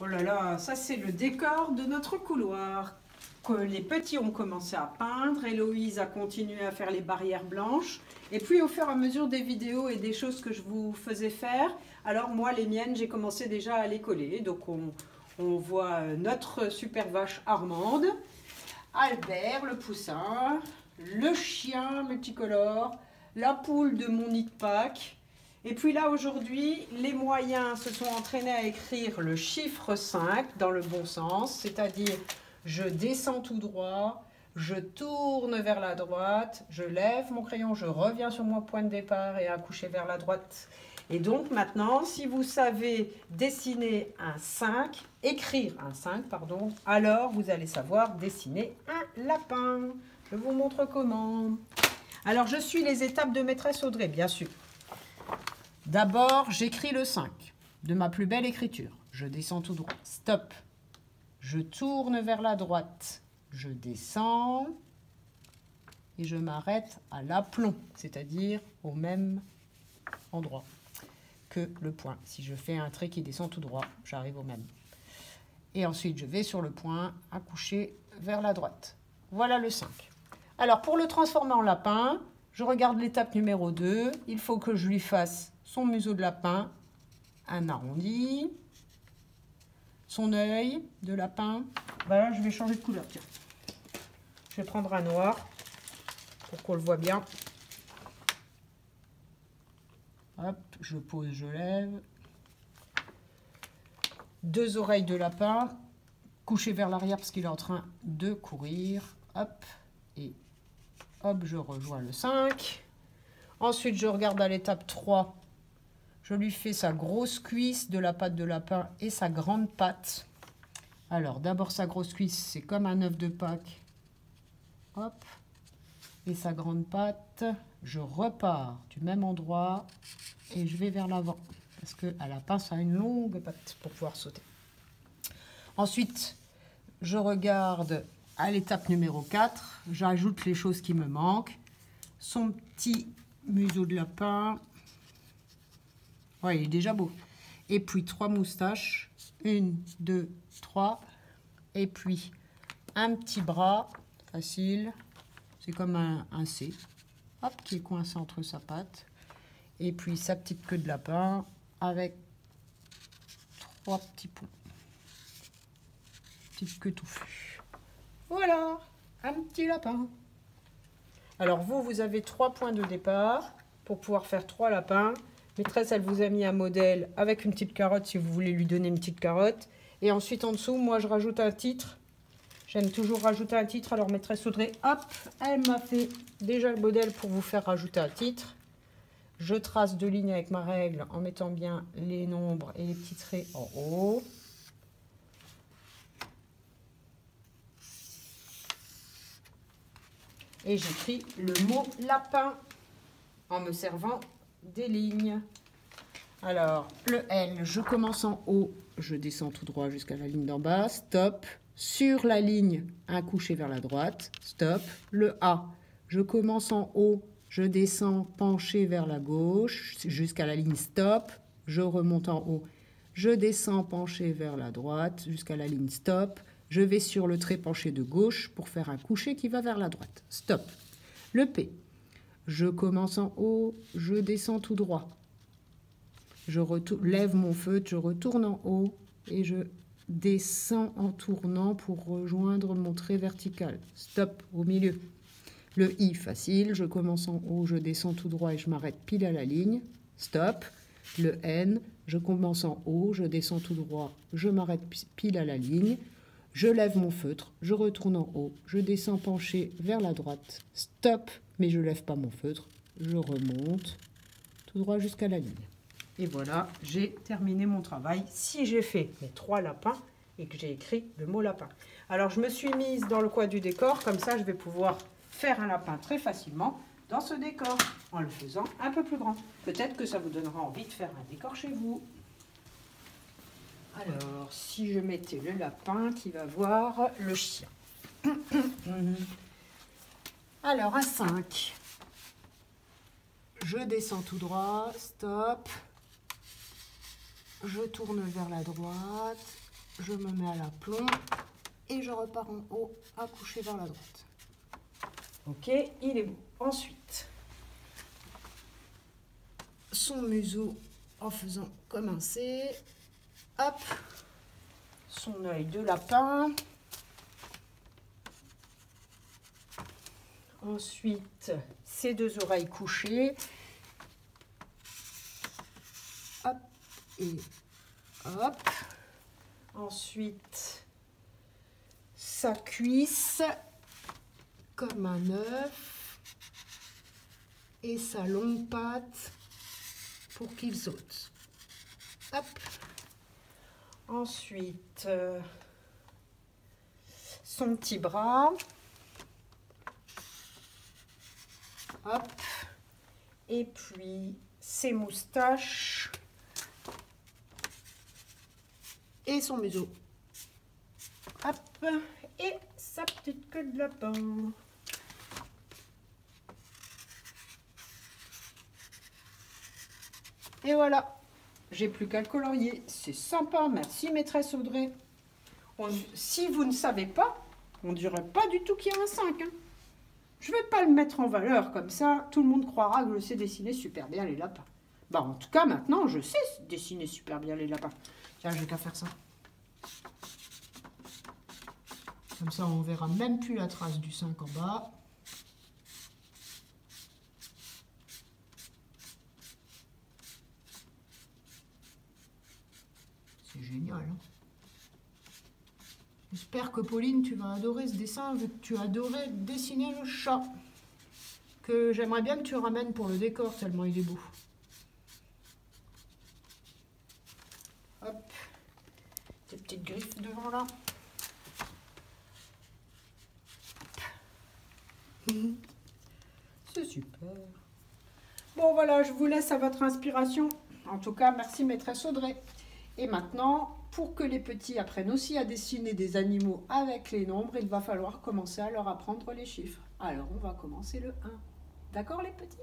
Oh là là, ça c'est le décor de notre couloir que les petits ont commencé à peindre. Héloïse a continué à faire les barrières blanches. Et puis au fur et à mesure des vidéos et des choses que je vous faisais faire, alors moi les miennes, j'ai commencé déjà à les coller. Donc on voit notre super vache Armande, Albert le poussin, le chien multicolore, la poule de mon nid de Pâques. Et puis là, aujourd'hui, les moyens se sont entraînés à écrire le chiffre 5 dans le bon sens, c'est-à-dire je descends tout droit, je tourne vers la droite, je lève mon crayon, je reviens sur mon point de départ et accoucher vers la droite. Et donc maintenant, si vous savez dessiner un 5, écrire un 5, pardon, alors vous allez savoir dessiner un lapin. Je vous montre comment. Alors, je suis les étapes de maîtresse Audrey, bien sûr. D'abord, j'écris le 5 de ma plus belle écriture. Je descends tout droit. Stop. Je tourne vers la droite. Je descends et je m'arrête à l'aplomb, c'est-à-dire au même endroit que le point. Si je fais un trait qui descend tout droit, j'arrive au même. Et ensuite, je vais sur le point, accoucher vers la droite. Voilà le 5. Alors, pour le transformer en lapin, je regarde l'étape numéro 2. Il faut que je lui fasse son museau de lapin, un arrondi, son œil de lapin. Voilà, je vais changer de couleur. Tiens. Je vais prendre un noir pour qu'on le voit bien. Hop, je pose, je lève. 2 oreilles de lapin, couché vers l'arrière parce qu'il est en train de courir. Hop, et hop, je rejoins le 5. Ensuite, je regarde à l'étape 3. Je lui fais sa grosse cuisse de la patte de lapin et sa grande patte. Alors, d'abord sa grosse cuisse, c'est comme un œuf de Pâques. Hop. Et sa grande patte, je repars du même endroit et je vais vers l'avant. Parce qu'un lapin, ça a une longue patte pour pouvoir sauter. Ensuite, je regarde à l'étape numéro 4. J'ajoute les choses qui me manquent. Son petit museau de lapin. Ouais, il est déjà beau. Et puis 3 moustaches. 1, 2, 3. Et puis un petit bras. Facile. C'est comme un C. Hop, qui est coincé entre sa patte. Et puis sa petite queue de lapin avec 3 petits points. Petite queue touffue. Voilà, un petit lapin. Alors vous avez 3 points de départ pour pouvoir faire 3 lapins. Maîtresse, elle vous a mis un modèle avec une petite carotte si vous voulez lui donner une petite carotte. Et ensuite en dessous, moi je rajoute un titre. J'aime toujours rajouter un titre. Alors maîtresse Audrey, hop, elle m'a fait déjà le modèle pour vous faire rajouter un titre. Je trace 2 lignes avec ma règle en mettant bien les nombres et les petits traits en haut. Et j'écris le mot lapin en me servant des lignes. Alors, le L, je commence en haut, je descends tout droit jusqu'à la ligne d'en bas, stop. Sur la ligne, un couché vers la droite, stop. Le A, je commence en haut, je descends penché vers la gauche jusqu'à la ligne stop. Je remonte en haut, je descends penché vers la droite jusqu'à la ligne stop. Je vais sur le trait penché de gauche pour faire un couché qui va vers la droite. Stop. Le P. Je commence en haut, je descends tout droit. Je lève mon feutre, je retourne en haut et je descends en tournant pour rejoindre mon trait vertical. Stop, au milieu. Le I, facile. Je commence en haut, je descends tout droit et je m'arrête pile à la ligne. Stop. Le N, je commence en haut, je descends tout droit, je m'arrête pile à la ligne. Je lève mon feutre, je retourne en haut, je descends penché vers la droite. Stop, mais je ne lève pas mon feutre. Je remonte tout droit jusqu'à la ligne. Et voilà, j'ai terminé mon travail. Si j'ai fait mes 3 lapins et que j'ai écrit le mot lapin. Alors, je me suis mise dans le coin du décor. Comme ça, je vais pouvoir faire un lapin très facilement dans ce décor en le faisant un peu plus grand. Peut-être que ça vous donnera envie de faire un décor chez vous. Alors, si je mettais le lapin qui va voir le chien. Alors, un 5. Je descends tout droit, stop. Je tourne vers la droite, je me mets à l'aplomb et je repars en haut à coucher vers la droite. Ok, il est bon. Ensuite, son museau en faisant comme un C. Hop, son œil de lapin. Ensuite, ses deux oreilles couchées. Hop et hop. Ensuite, sa cuisse comme un œuf et sa longue patte pour qu'il saute. Hop. Ensuite, son petit bras. Hop. Et puis, ses moustaches. Et son museau. Hop. Et sa petite queue de lapin. Et voilà. J'ai plus qu'à le colorier. C'est sympa. Merci, maîtresse Audrey. Si vous ne savez pas, on ne dirait pas du tout qu'il y a un 5. Hein. Je ne vais pas le mettre en valeur comme ça. Tout le monde croira que je sais dessiner super bien les lapins. Bah, en tout cas, maintenant, je sais dessiner super bien les lapins. Tiens, j'ai qu'à faire ça. Comme ça, on verra même plus la trace du 5 en bas. C'est génial. Hein. J'espère que Pauline, tu vas adorer ce dessin, vu que tu adorais dessiner le chat. Que j'aimerais bien que tu ramènes pour le décor, tellement il est beau. Hop. Des petites griffes devant là. C'est super. Bon voilà, je vous laisse à votre inspiration. En tout cas, merci maîtresse Audrey. Et maintenant, pour que les petits apprennent aussi à dessiner des animaux avec les nombres, il va falloir commencer à leur apprendre les chiffres. Alors, on va commencer le 1. D'accord les petits ?